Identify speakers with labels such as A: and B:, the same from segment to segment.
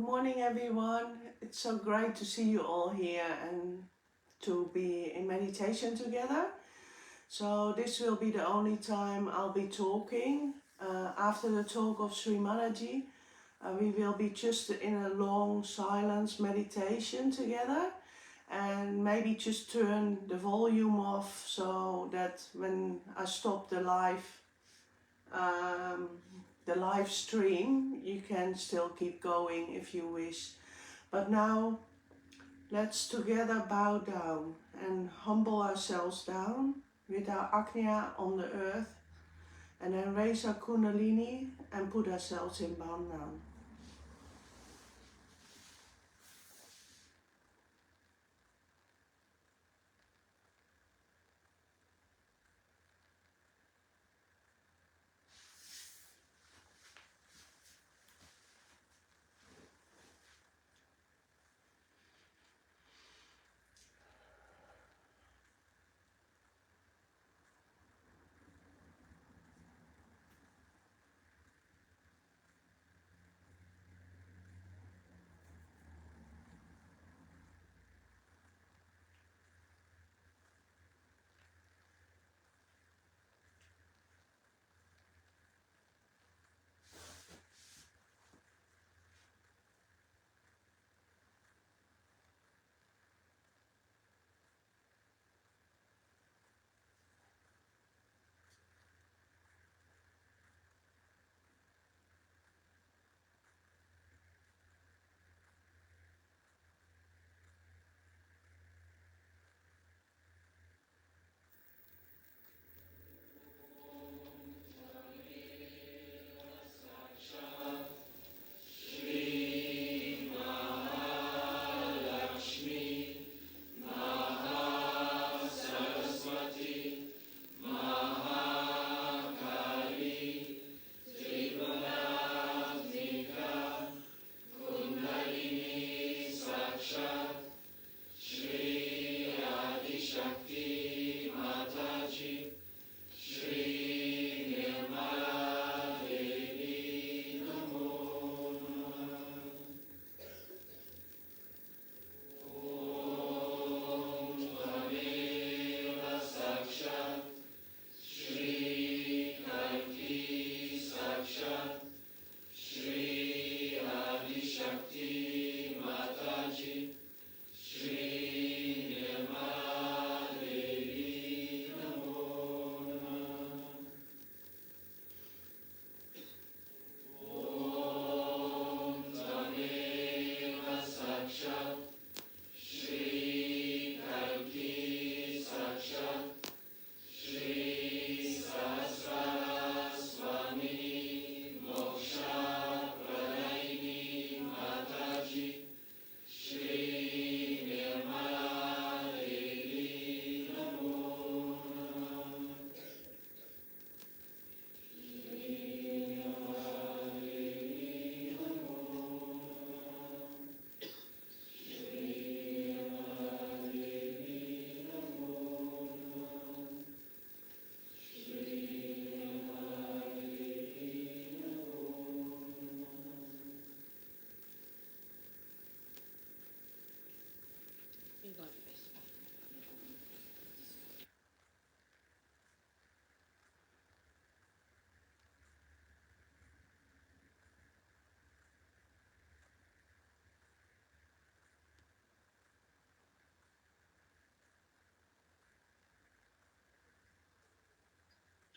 A: morning, everyone. It's so great to see you all here and to be in meditation together. So this will be the only time I'll be talking. After the talk of Shri Mataji, we will be just in a long silence meditation together, and maybe just turn the volume off so that when I stop the live stream, you can still keep going if you wish. But now let's together bow down and humble ourselves down with our Agnya on the earth, and then raise our Kundalini and put ourselves in bound down.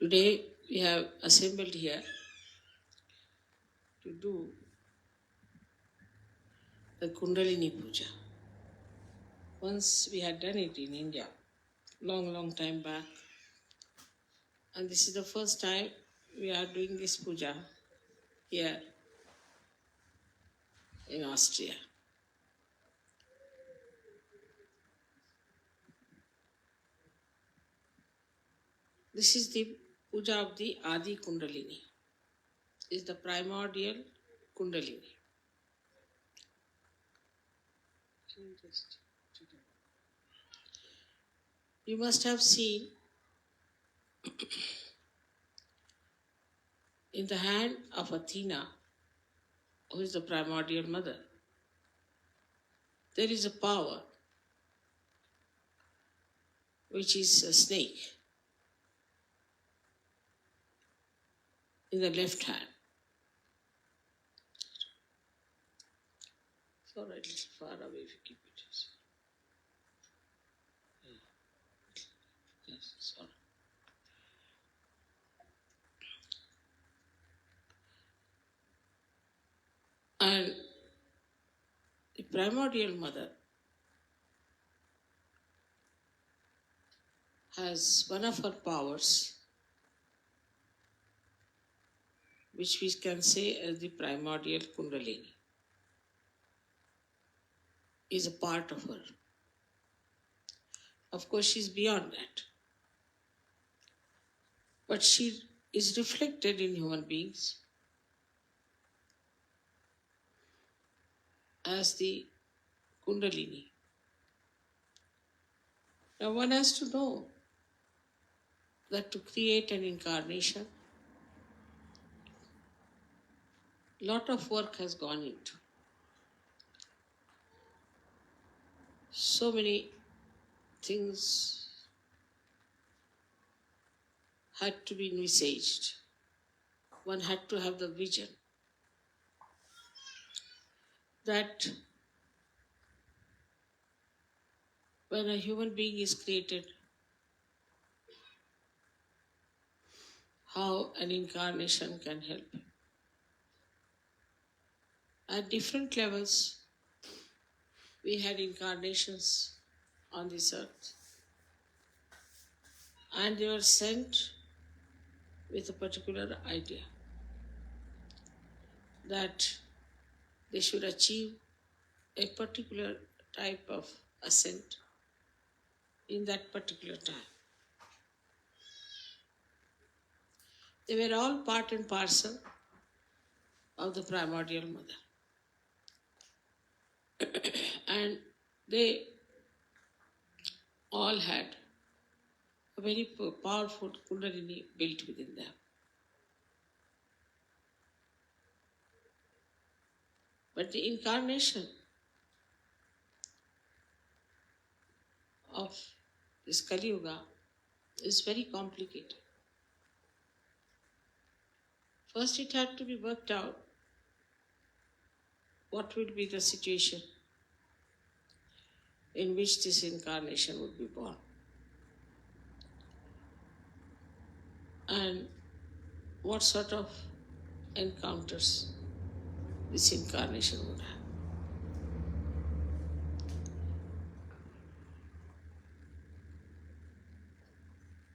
B: Today we have assembled here to do the Kundalini Puja. Once we had done it in India, long time back. And this is the first time we are doing this puja here in Austria. This is the puja of the Adi Kundalini. Is the primordial Kundalini. You must have seen in the hand of Athena, who is the primordial mother, there is a power which is a snake in the left hand. So a little far away if you keep it. Yes, sorry. And the primordial mother has one of her powers, which we can say as the primordial Kundalini, is a part of her. Of course, she's beyond that. But she is reflected in human beings as the Kundalini. Now one has to know that to create an incarnation, lot of work has gone into. So many things had to be envisaged. One had to have the vision that when a human being is created, how an incarnation can help. At different levels, we had incarnations on this earth, and they were sent with a particular idea that they should achieve a particular type of ascent in that particular time. They were all part and parcel of the primordial mother. And they all had a very powerful Kundalini built within them. But the incarnation of this Kali Yuga is very complicated. First, it had to be worked out what would be the situation in which this incarnation would be born. And what sort of encounters this incarnation would have.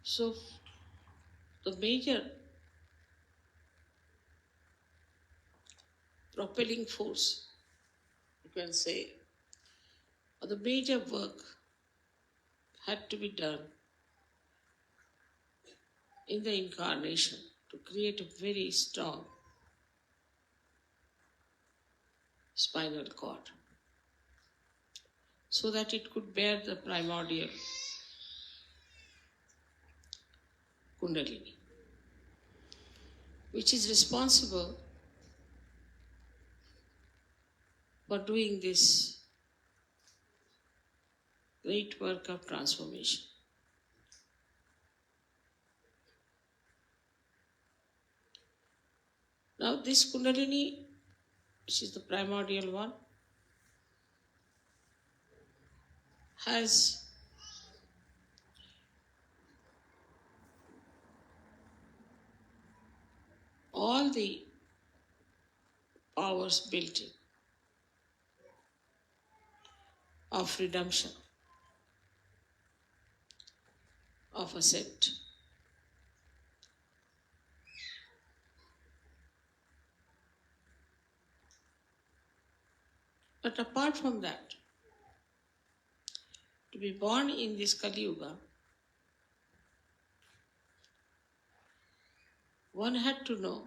B: So, the major propelling force, you can say, or the major work had to be done in the incarnation to create a very strong spinal cord so that it could bear the primordial Kundalini, which is responsible for doing this great work of transformation. Now this Kundalini, which is the primordial one, has all the powers built in of redemption, of ascent. But apart from that, to be born in this Kali Yuga, one had to know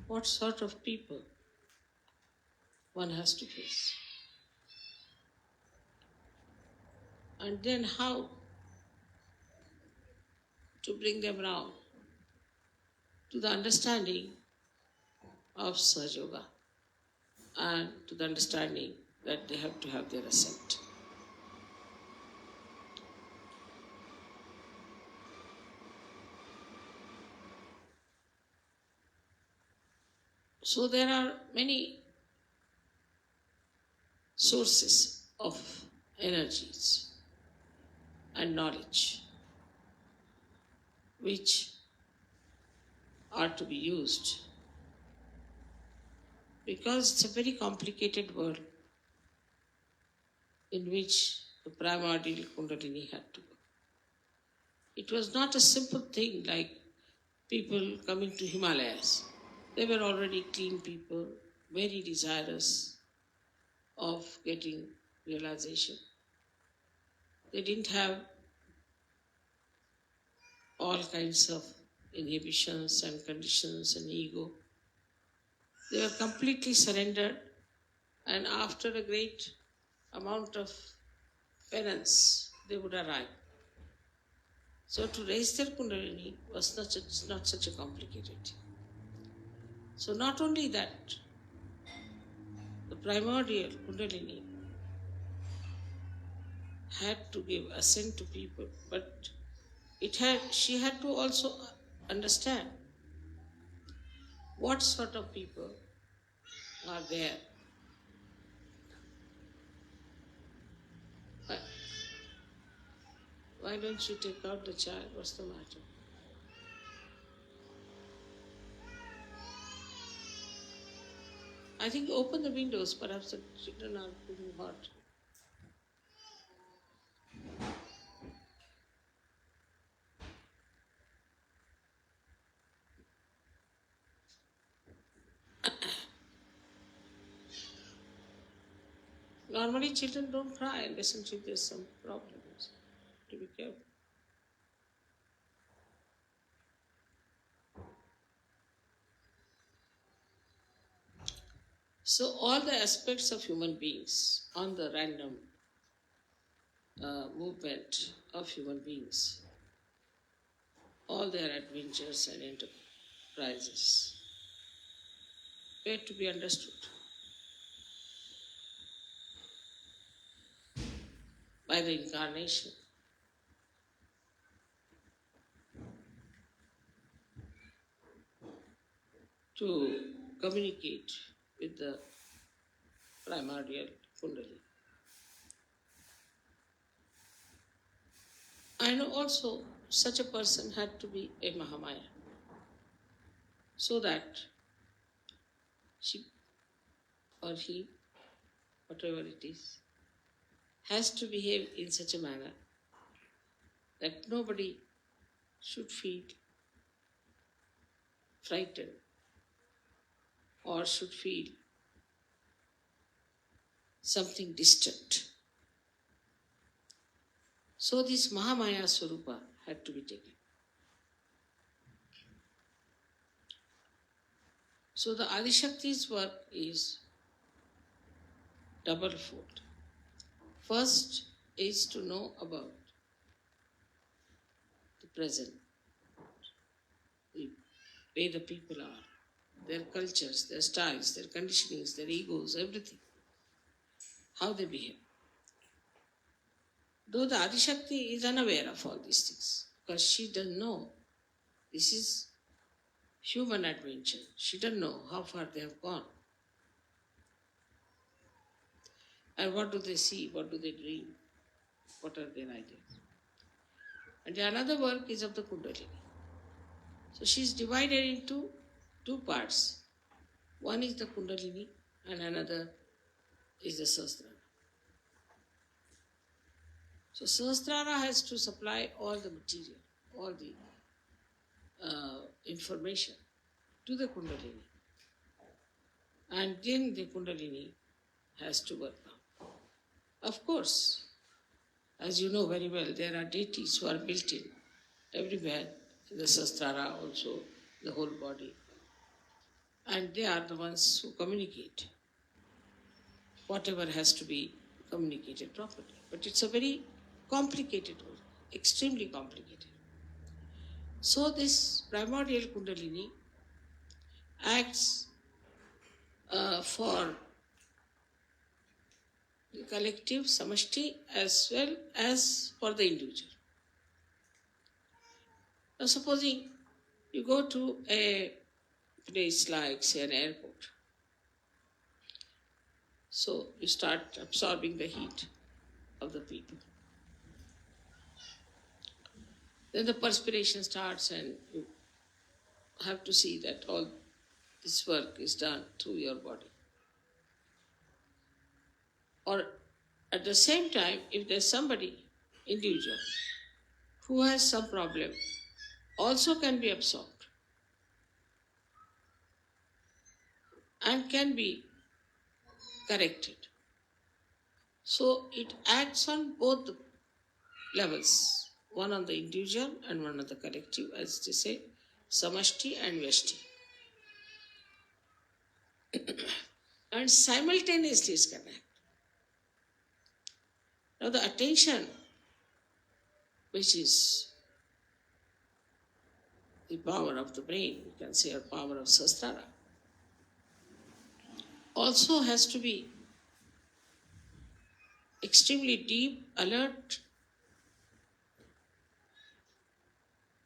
B: what sort of people one has to face. And then how to bring them around to the understanding of Sahaja Yoga and to the understanding that they have to have their ascent. So there are many sources of energies and knowledge which are to be used, because it's a very complicated world in which the primordial Kundalini had to go. It was not a simple thing like people coming to Himalayas. They were already clean people, very desirous of getting realization. They didn't have all kinds of inhibitions and conditions and ego. They were completely surrendered, and after a great amount of penance, they would arrive. So to raise their Kundalini was not such a complicated thing. So not only that, the primordial Kundalini had to give assent to people, but she had to also understand what sort of people are there. Why don't you take out the child? What's the matter? I think open the windows, perhaps the children are feeling hot. Normally children don't cry unless there's some problems. To be careful. So all the aspects of human beings on the random movement of human beings, all their adventures and enterprises were to be understood by the incarnation. To communicate with the primordial Kundalini. And also such a person had to be a Mahamaya, so that she or he, whatever it is, has to behave in such a manner that nobody should feel frightened or should feel something distant. So this Mahamaya Swarupa had to be taken. So the Adishakti's work is double-fold. First is to know about the present, the way the people are, their cultures, their styles, their conditionings, their egos, everything, how they behave. Though the Adishakti is unaware of all these things, because she doesn't know this is human adventure. She doesn't know how far they have gone. And what do they see? What do they dream? What are their ideas? And the another work is of the Kundalini. So she is divided into two parts. One is the Kundalini and another is the Sahasrara. So Sahasrara has to supply all the material, all the information to the Kundalini. And then the Kundalini has to work out. Of course, as you know very well, there are deities who are built in everywhere, in the Sahasrara also, the whole body. And they are the ones who communicate whatever has to be communicated properly. But it's a very complicated work, extremely complicated. So this primordial Kundalini acts for the collective, samashti, as well as for the individual. Now, supposing you go to a place like, say, an airport. So you start absorbing the heat of the people. Then the perspiration starts and you have to see that all this work is done through your body. Or at the same time, if there's somebody, individual, who has some problem, also can be absorbed and can be corrected. So it acts on both the levels, one on the individual and one on the collective, as they say, samashti and vyashti. And simultaneously is connected. Now the attention, which is the power of the brain, you can say, or power of sahasrara, also has to be extremely deep, alert,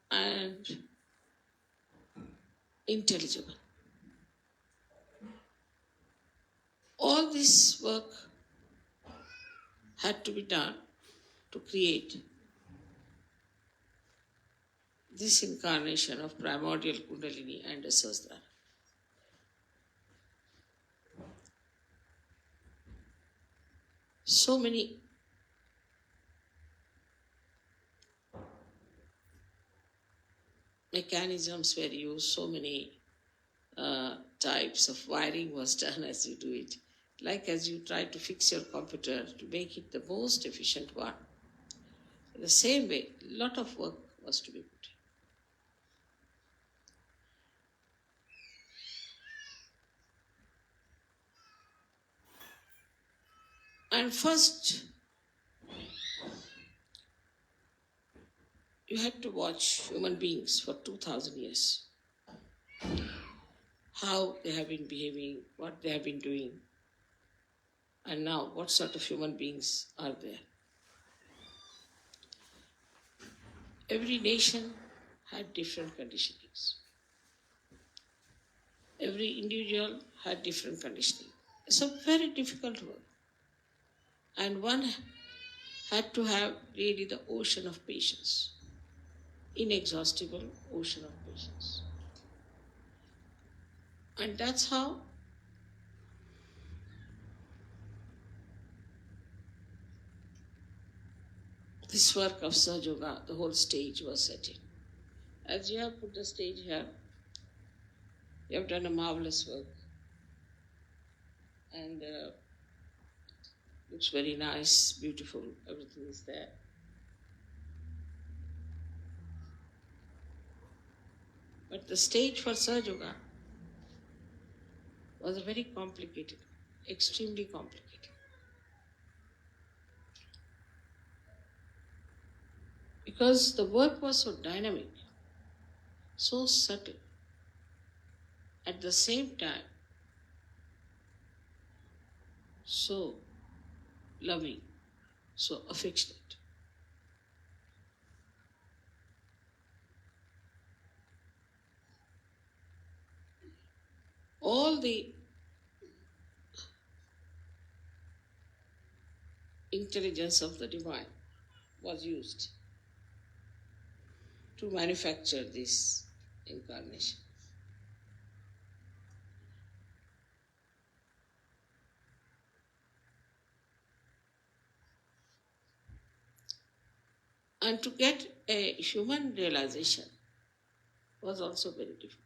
B: and intelligible. All this work had to be done to create this incarnation of primordial Kundalini and a Sahasrara. So many mechanisms were used, so many types of wiring was done as you do it. Like as you try to fix your computer to make it the most efficient one. In the same way, a lot of work was to be put in. And first, you had to watch human beings for 2000 years. How they have been behaving, what they have been doing, and now what sort of human beings are there. Every nation had different conditionings. Every individual had different conditioning. It's a very difficult work. And one had to have really the ocean of patience, inexhaustible ocean of patience. And that's how this work of Sahaja, the whole stage was set in. As you have put the stage here, you have done a marvelous work. And looks very nice, beautiful, everything is there. But the stage for Sahaja was a very complicated, extremely complicated. Because the work was so dynamic, so subtle, at the same time, so loving, so affectionate. All the intelligence of the divine was used to manufacture this incarnation. And to get a human realization was also very difficult.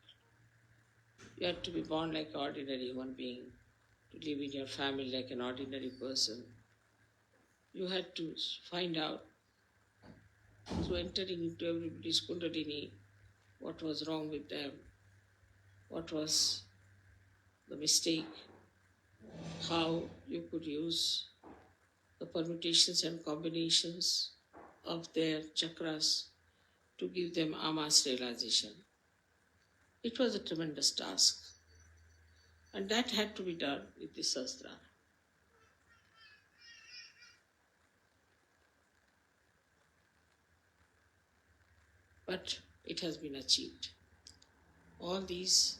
B: You had to be born like an ordinary human being, to live in your family like an ordinary person. You had to find out, through entering into everybody's Kundalini, what was wrong with them, what was the mistake, how you could use the permutations and combinations of their chakras to give them amas realization. It was a tremendous task. And that had to be done with the Sahasrara. but it has been achieved. All these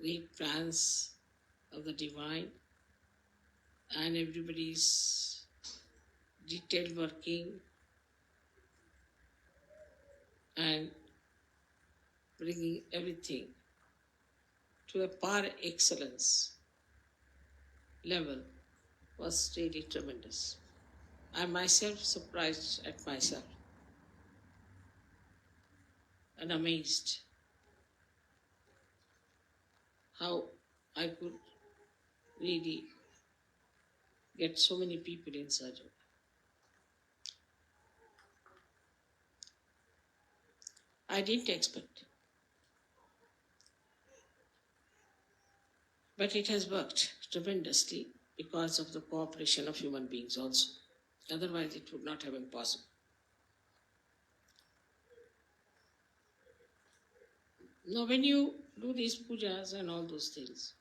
B: great plans of the divine and everybody's detailed working and bringing everything to a par excellence level was really tremendous. I myself surprised at myself and amazed how I could really get so many people in Sahaja. I didn't expect, but it has worked tremendously because of the cooperation of human beings also. Otherwise, it would not have been possible. Now, when you do these pujas and all those things,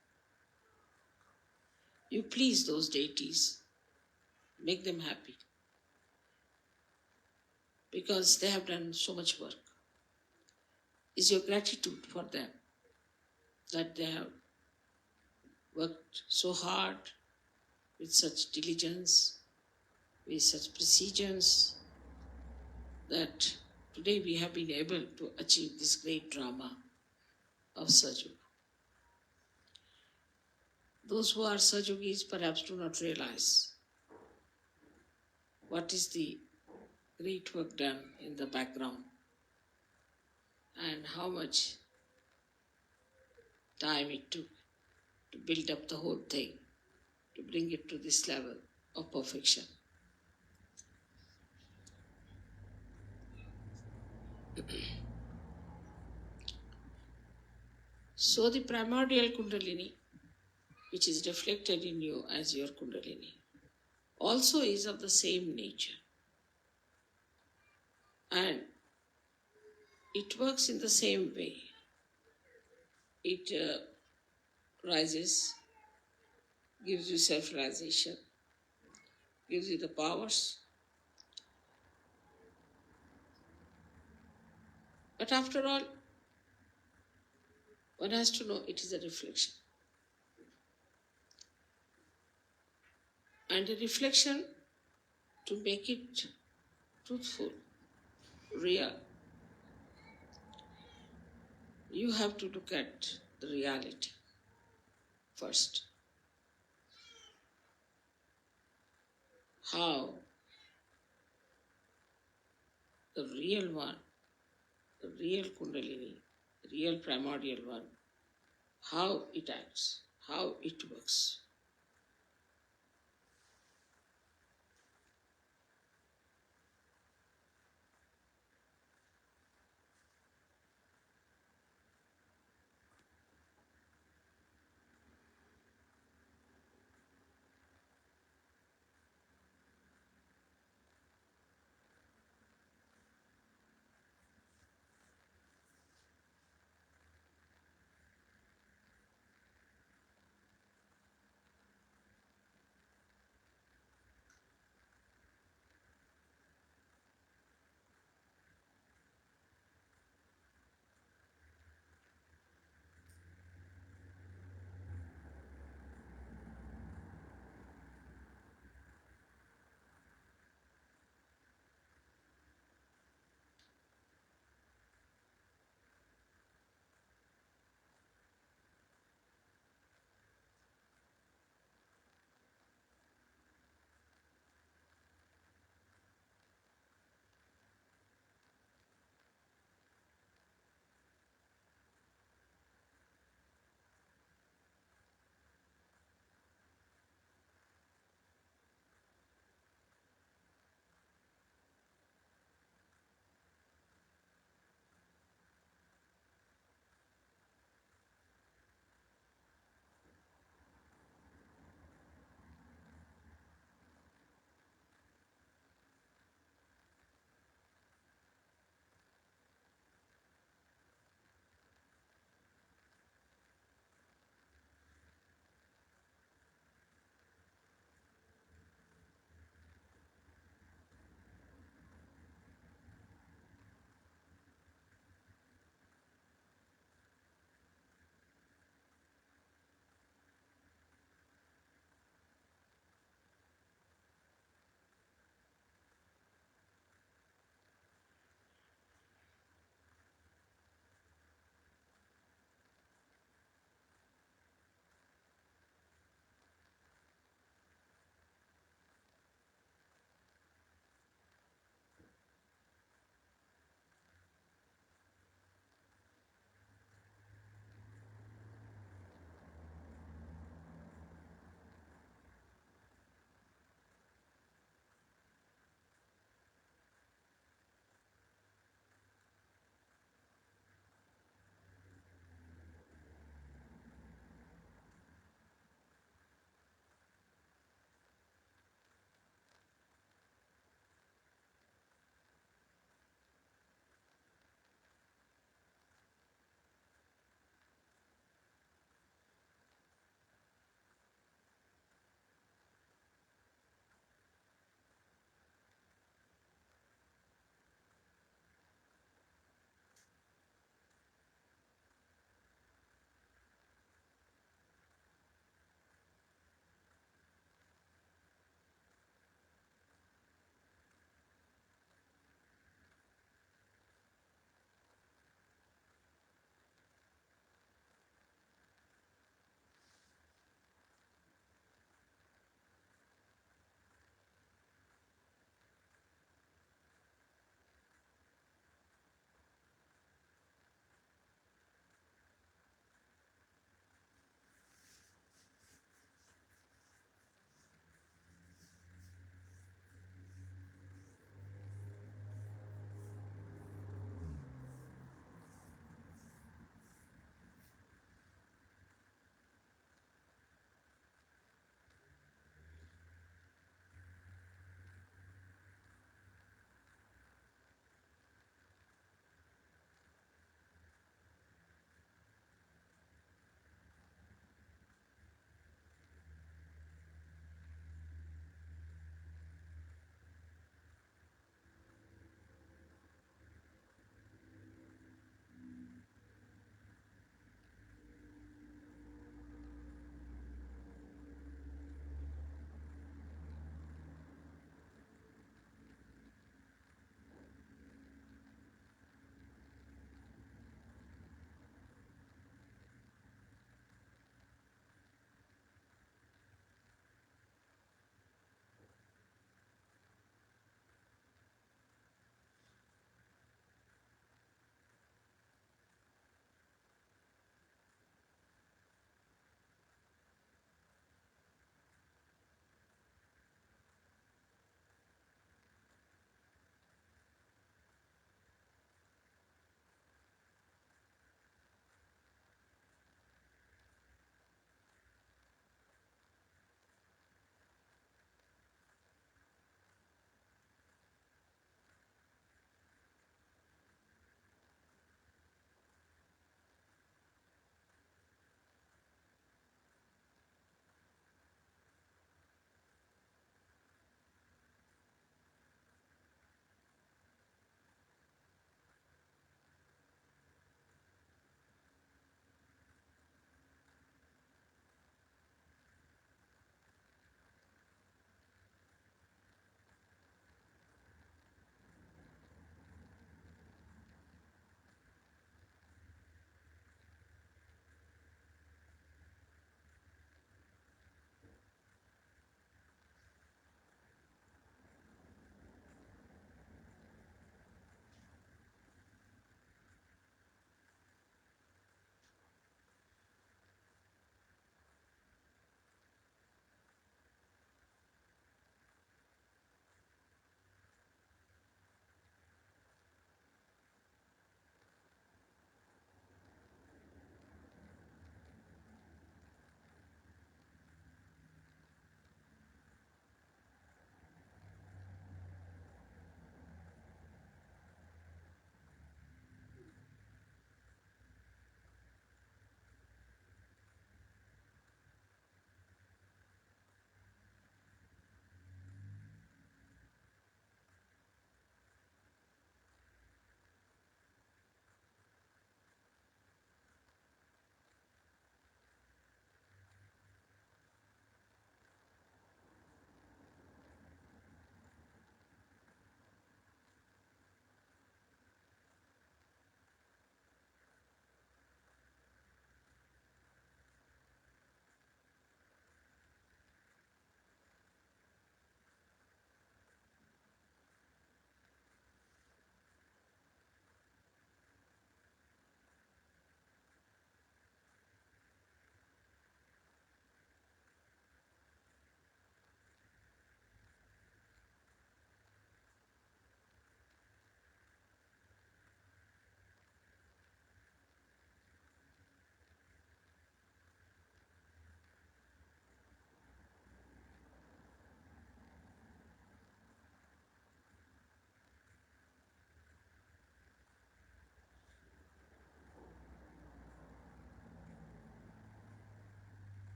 B: you please those deities, make them happy, because they have done so much work. Is your gratitude for them that they have worked so hard with such diligence, with such precision, that today we have been able to achieve this great drama of Sahaja. Those who are Sahajogis perhaps do not realize what is the great work done in the background and how much time it took to build up the whole thing, to bring it to this level of perfection. So the primordial Kundalini, which is reflected in you as your Kundalini, also is of the same nature. And it works in the same way. It rises, gives you self-realization, gives you the powers. But after all, one has to know it is a reflection. And a reflection, to make it truthful, real, you have to look at the reality first. How the real one, the real Kundalini, the real primordial one, how it acts, how it works.